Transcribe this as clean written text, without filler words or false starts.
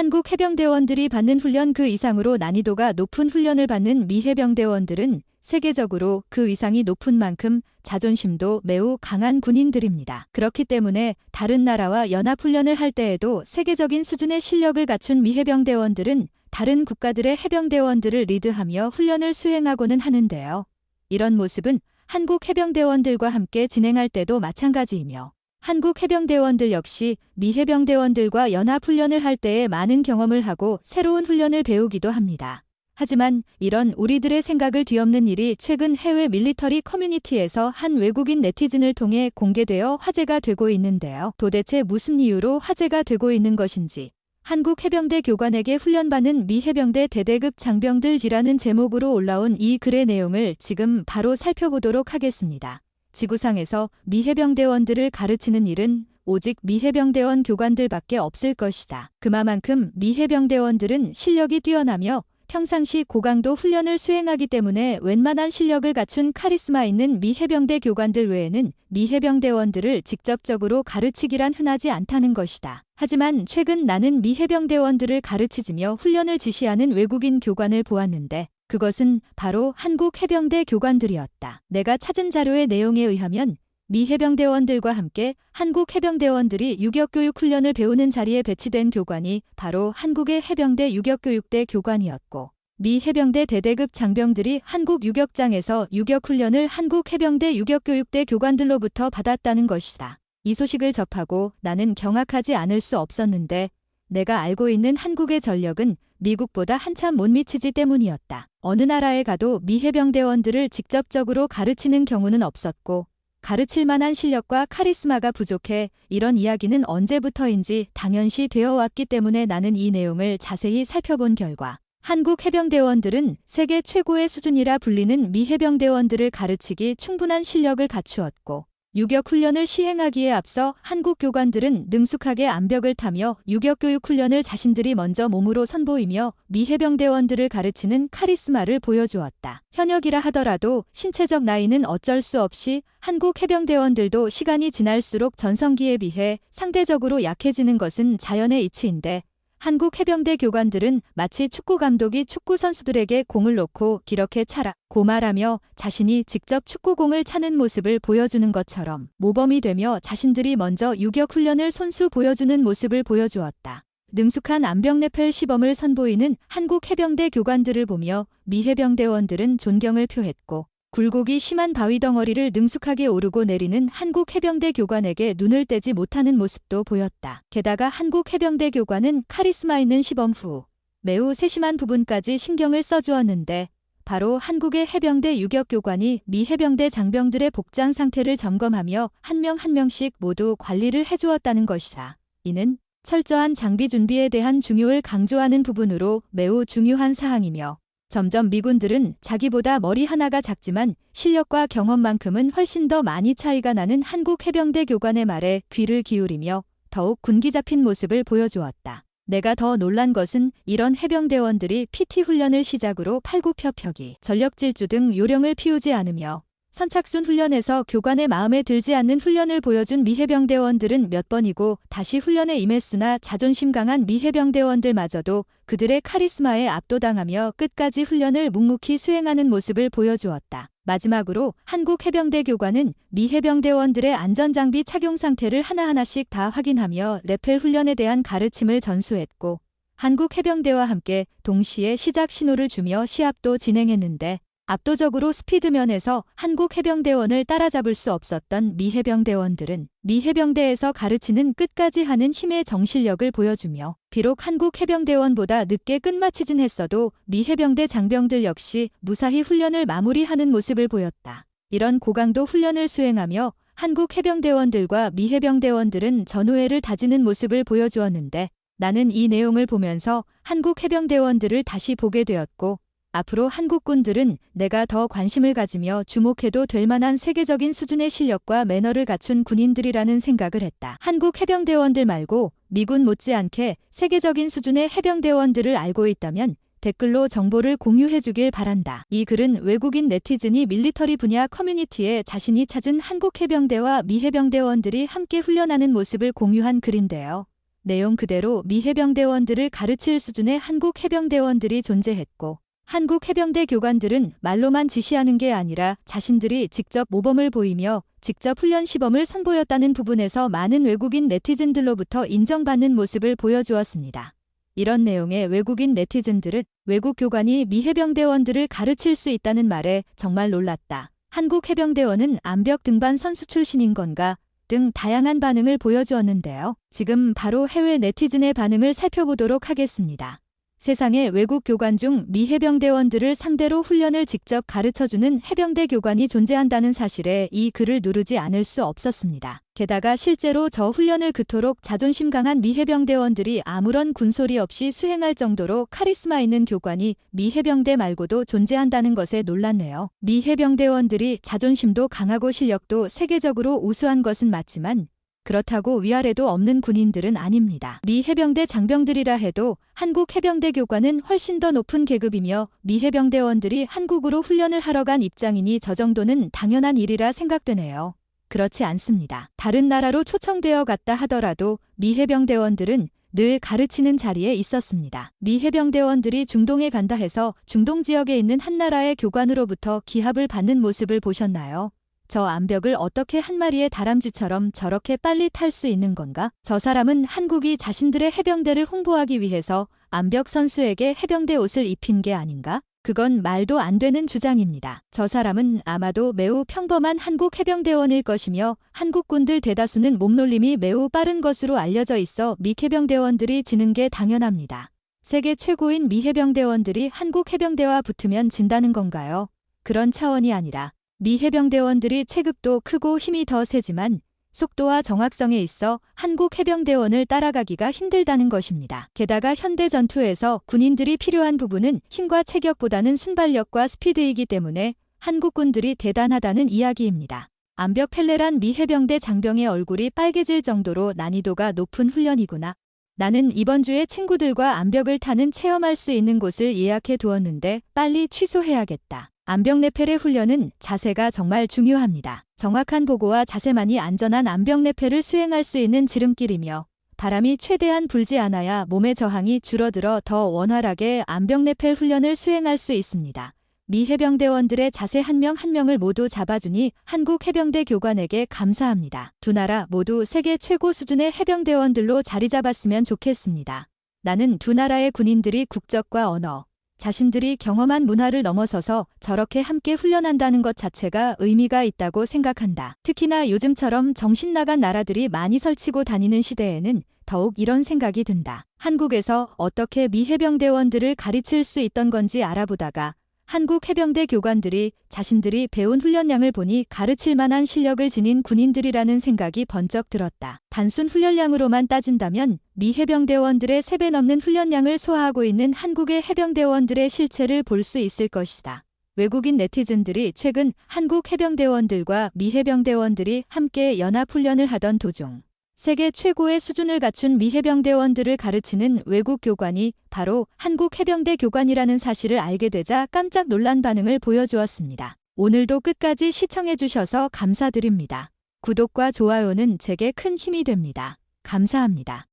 한국 해병대원들이 받는 훈련 그 이상으로 난이도가 높은 훈련을 받는 미 해병대원들은 세계적으로 그 위상이 높은 만큼 자존심도 매우 강한 군인들입니다. 그렇기 때문에 다른 나라와 연합훈련을 할 때에도 세계적인 수준의 실력을 갖춘 미 해병대원들은 다른 국가들의 해병대원들을 리드하며 훈련을 수행하고는 하는데요. 이런 모습은 한국 해병대원들과 함께 진행할 때도 마찬가지이며 한국 해병대원들 역시 미 해병대원들과 연합훈련을 할 때에 많은 경험을 하고 새로운 훈련을 배우기도 합니다. 하지만 이런 우리들의 생각을 뒤엎는 일이 최근 해외 밀리터리 커뮤니티에서 한 외국인 네티즌을 통해 공개되어 화제가 되고 있는데요. 도대체 무슨 이유로 화제가 되고 있는 것인지, 한국 해병대 교관에게 훈련받는 미 해병대 대대급 장병들이라는 제목으로 올라온 이 글의 내용을 지금 바로 살펴보도록 하겠습니다. 지구상에서 미 해병대원들을 가르치는 일은 오직 미 해병대원 교관들밖에 없을 것이다. 그만큼 미 해병대원들은 실력이 뛰어나며 평상시 고강도 훈련을 수행하기 때문에 웬만한 실력을 갖춘 카리스마 있는 미 해병대 교관들 외에는 미 해병대원들을 직접적으로 가르치기란 흔하지 않다는 것이다. 하지만 최근 나는 미 해병대원들을 가르치며 훈련을 지시하는 외국인 교관을 보았는데 그것은 바로 한국 해병대 교관들이었다. 내가 찾은 자료의 내용에 의하면 미 해병대원들과 함께 한국 해병대원들이 유격교육 훈련을 배우는 자리에 배치된 교관이 바로 한국의 해병대 유격교육대 교관이었고 미 해병대 대대급 장병들이 한국 유격장에서 유격훈련을 한국 해병대 유격교육대 교관들로부터 받았다는 것이다. 이 소식을 접하고 나는 경악하지 않을 수 없었는데 내가 알고 있는 한국의 전력은 미국보다 한참 못 미치지 때문이었다. 어느 나라에 가도 미 해병대원들을 직접적으로 가르치는 경우는 없었고 가르칠 만한 실력과 카리스마가 부족해 이런 이야기는 언제부터인지 당연시 되어 왔기 때문에 나는 이 내용을 자세히 살펴본 결과 한국 해병대원들은 세계 최고의 수준이라 불리는 미 해병대원들을 가르치기 충분한 실력을 갖추었고 유격 훈련을 시행하기에 앞서 한국 교관들은 능숙하게 암벽을 타며 유격 교육 훈련을 자신들이 먼저 몸으로 선보이며 미 해병대원들을 가르치는 카리스마를 보여주었다. 현역이라 하더라도 신체적 나이는 어쩔 수 없이 한국 해병대원들도 시간이 지날수록 전성기에 비해 상대적으로 약해지는 것은 자연의 이치인데 한국 해병대 교관들은 마치 축구 감독이 축구 선수들에게 공을 놓고 이렇게 차라 고 말하며 자신이 직접 축구공을 차는 모습을 보여주는 것처럼 모범이 되며 자신들이 먼저 유격 훈련을 손수 보여주는 모습을 보여주었다. 능숙한 암벽 레펠 시범을 선보이는 한국 해병대 교관들을 보며 미 해병대원들은 존경을 표했고 굴곡이 심한 바위 덩어리를 능숙하게 오르고 내리는 한국 해병대 교관에게 눈을 떼지 못하는 모습도 보였다. 게다가 한국 해병대 교관은 카리스마 있는 시범 후 매우 세심한 부분까지 신경을 써주었는데 바로 한국의 해병대 유격 교관이 미 해병대 장병들의 복장 상태를 점검하며 한 명 한 명씩 모두 관리를 해주었다는 것이다. 이는 철저한 장비 준비에 대한 중요를 강조하는 부분으로 매우 중요한 사항이며 점점 미군들은 자기보다 머리 하나가 작지만 실력과 경험만큼은 훨씬 더 많이 차이가 나는 한국 해병대 교관의 말에 귀를 기울이며 더욱 군기 잡힌 모습을 보여주었다. 내가 더 놀란 것은 이런 해병대원들이 PT 훈련을 시작으로 팔굽혀펴기, 전력질주 등 요령을 피우지 않으며 선착순 훈련에서 교관의 마음에 들지 않는 훈련을 보여준 미 해병대원들은 몇 번이고 다시 훈련에 임했으나 자존심 강한 미 해병대원들마저도 그들의 카리스마에 압도당하며 끝까지 훈련을 묵묵히 수행하는 모습을 보여주었다. 마지막으로 한국 해병대 교관은 미 해병대원들의 안전장비 착용 상태를 하나하나씩 다 확인하며 레펠 훈련에 대한 가르침을 전수했고 한국 해병대와 함께 동시에 시작 신호를 주며 시합도 진행했는데 압도적으로 스피드면에서 한국 해병대원을 따라잡을 수 없었던 미 해병대원들은 미 해병대에서 가르치는 끝까지 하는 힘의 정실력을 보여주며 비록 한국 해병대원보다 늦게 끝마치진 했어도 미 해병대 장병들 역시 무사히 훈련을 마무리하는 모습을 보였다. 이런 고강도 훈련을 수행하며 한국 해병대원들과 미 해병대원들은 전우애를 다지는 모습을 보여주었는데 나는 이 내용을 보면서 한국 해병대원들을 다시 보게 되었고 앞으로 한국군들은 내가 더 관심을 가지며 주목해도 될 만한 세계적인 수준의 실력과 매너를 갖춘 군인들이라는 생각을 했다. 한국 해병대원들 말고 미군 못지않게 세계적인 수준의 해병대원들을 알고 있다면 댓글로 정보를 공유해주길 바란다. 이 글은 외국인 네티즌이 밀리터리 분야 커뮤니티에 자신이 찾은 한국 해병대와 미 해병대원들이 함께 훈련하는 모습을 공유한 글인데요. 내용 그대로 미 해병대원들을 가르칠 수준의 한국 해병대원들이 존재했고, 한국 해병대 교관들은 말로만 지시하는 게 아니라 자신들이 직접 모범을 보이며 직접 훈련 시범을 선보였다는 부분에서 많은 외국인 네티즌들로부터 인정받는 모습을 보여주었습니다. 이런 내용의 외국인 네티즌들은 외국 교관이 미 해병대원들을 가르칠 수 있다는 말에 정말 놀랐다. 한국 해병대원은 암벽 등반 선수 출신인 건가? 등 다양한 반응을 보여주었는데요. 지금 바로 해외 네티즌의 반응을 살펴보도록 하겠습니다. 세상에 외국 교관 중 미 해병대원들을 상대로 훈련을 직접 가르쳐주는 해병대 교관이 존재한다는 사실에 이 글을 누르지 않을 수 없었습니다. 게다가 실제로 저 훈련을 그토록 자존심 강한 미 해병대원들이 아무런 군소리 없이 수행할 정도로 카리스마 있는 교관이 미 해병대 말고도 존재한다는 것에 놀랐네요. 미 해병대원들이 자존심도 강하고 실력도 세계적으로 우수한 것은 맞지만 그렇다고 위아래도 없는 군인들은 아닙니다. 미 해병대 장병들이라 해도 한국 해병대 교관은 훨씬 더 높은 계급이며 미 해병대원들이 한국으로 훈련을 하러 간 입장이니 저 정도는 당연한 일이라 생각되네요. 그렇지 않습니다. 다른 나라로 초청되어 갔다 하더라도 미 해병대원들은 늘 가르치는 자리에 있었습니다. 미 해병대원들이 중동에 간다 해서 중동 지역에 있는 한 나라의 교관으로부터 기합을 받는 모습을 보셨나요? 저 암벽을 어떻게 한 마리의 다람쥐처럼 저렇게 빨리 탈 수 있는 건가? 저 사람은 한국이 자신들의 해병대를 홍보하기 위해서 암벽 선수에게 해병대 옷을 입힌 게 아닌가? 그건 말도 안 되는 주장입니다. 저 사람은 아마도 매우 평범한 한국 해병대원일 것이며 한국군들 대다수는 몸놀림이 매우 빠른 것으로 알려져 있어 미 해병대원들이 지는 게 당연합니다. 세계 최고인 미 해병대원들이 한국 해병대와 붙으면 진다는 건가요? 그런 차원이 아니라 미 해병대원들이 체급도 크고 힘이 더 세지만 속도와 정확성에 있어 한국 해병대원을 따라가기가 힘들다는 것입니다. 게다가 현대 전투에서 군인들이 필요한 부분은 힘과 체격보다는 순발력과 스피드이기 때문에 한국군들이 대단하다는 이야기입니다. 암벽 펠레란 미 해병대 장병의 얼굴이 빨개질 정도로 난이도가 높은 훈련이구나. 나는 이번 주에 친구들과 암벽을 타는 체험할 수 있는 곳을 예약해 두었는데 빨리 취소해야겠다. 암벽 레펠의 훈련은 자세가 정말 중요합니다. 정확한 보고와 자세만이 안전한 암벽 레펠을 수행할 수 있는 지름길이며 바람이 최대한 불지 않아야 몸의 저항이 줄어들어 더 원활하게 암벽 레펠 훈련을 수행할 수 있습니다. 미 해병대원들의 자세 한 명 한 명을 모두 잡아주니 한국 해병대 교관에게 감사합니다. 두 나라 모두 세계 최고 수준의 해병대원들로 자리 잡았으면 좋겠습니다. 나는 두 나라의 군인들이 국적과 언어, 자신들이 경험한 문화를 넘어서서 저렇게 함께 훈련한다는 것 자체가 의미가 있다고 생각한다. 특히나 요즘처럼 정신 나간 나라들이 많이 설치고 다니는 시대에는 더욱 이런 생각이 든다. 한국에서 어떻게 미 해병대원들을 가르칠 수 있던 건지 알아보다가 한국 해병대 교관들이 자신들이 배운 훈련량을 보니 가르칠 만한 실력을 지닌 군인들이라는 생각이 번쩍 들었다. 단순 훈련량으로만 따진다면 미 해병대원들의 3배 넘는 훈련량을 소화하고 있는 한국의 해병대원들의 실체를 볼 수 있을 것이다. 외국인 네티즌들이 최근 한국 해병대원들과 미 해병대원들이 함께 연합훈련을 하던 도중 세계 최고의 수준을 갖춘 미 해병대원들을 가르치는 외국 교관이 바로 한국 해병대 교관이라는 사실을 알게 되자 깜짝 놀란 반응을 보여주었습니다. 오늘도 끝까지 시청해주셔서 감사드립니다. 구독과 좋아요는 제게 큰 힘이 됩니다. 감사합니다.